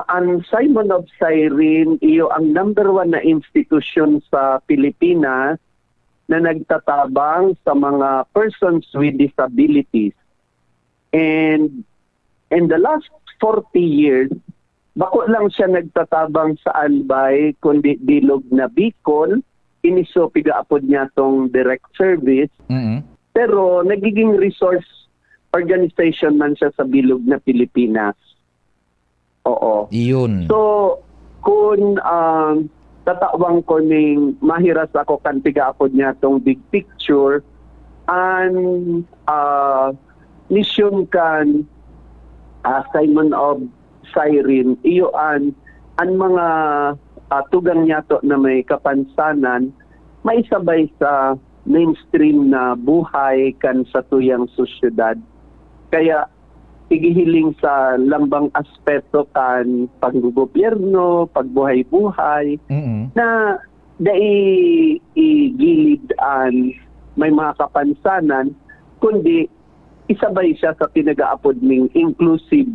Ang Simon of Cyrene, iyo ang number 1 na institusyon sa Pilipinas na nagtatabang sa mga persons with disabilities. And in the last 40 years, bako lang siya nagtatabang sa Albay, kundi Bilog na Bicol. Iniso pigaapod niya tong direct service. Pero nagiging resource organization man siya sa Bilog na Pilipinas. Oo. Iyon. So, kung tatawang ko ning mahiras ako kan pigaapod niya tong big picture, ang mission kan Simon of Cyrene, iyo ang mga tugang niya to na may kapansanan, maisabay sa mainstream na buhay kan sa tuyang sosyedad. Kaya igihiling sa lambang aspeto kan paggobyerno, pagbuhay-buhay, na igilid ang may mga kapansanan, kundi isabay siya sa pinag-aapod ng inclusive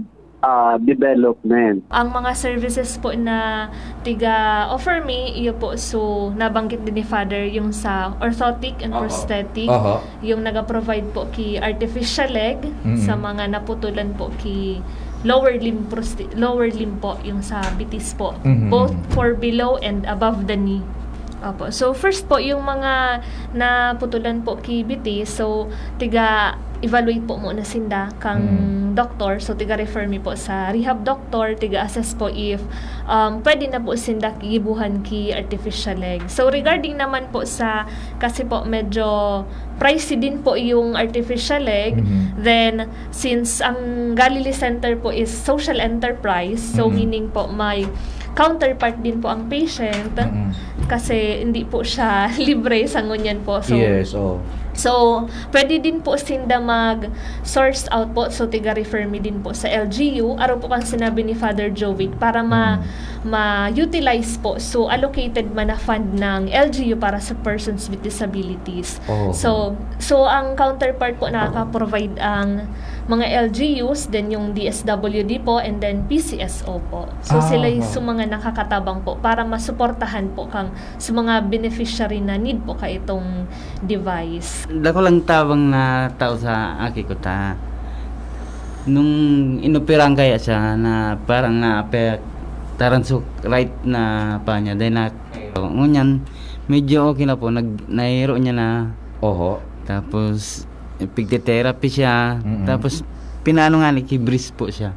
development. Ang mga services po na tiga-offer me, iyo po, so nabanggit din ni Father yung sa orthotic and prosthetic, yung naga-provide po ki artificial leg sa mga naputulan po ki lower limb po yung sa bitis po, both for below and above the knee. Opo. So first po yung mga naputulan po ki bitis, so evaluate po muna sinda kang doktor, so tiga-refer mi po sa rehab doctor, tiga-assess po if pwede na po sinda gibuhan ki artificial leg. So regarding naman po sa, kasi po medyo pricey din po yung artificial leg, then since ang Galilee Center po is social enterprise, so meaning po may counterpart din po ang patient, kasi hindi po siya libre sa ngunyan po. So, yes, So, pwede din po sinda mag-source out po. So, tiga-refer me din po sa LGU. Araw po kang sinabi ni Father Jovic para ma-utilize po. So, allocated man na fund ng LGU para sa persons with disabilities. So, ang counterpart po nakaka-provide ang mga LGUs, then yung DSWD po, and then PCSO po. So, sila yung mga nakakatabang po para masuportahan po kang sa mga beneficiary na need po ka itong device. Dako lang tabang na tao sa aki ko ta. Nung inoperang kaya siya na parang na-affect taransuk right na pa niya. Dahil na ngunyan, medyo okay na po. Nairo niya na. Tapos pigte-therapy siya. Tapos pinano nga ni kibris po siya.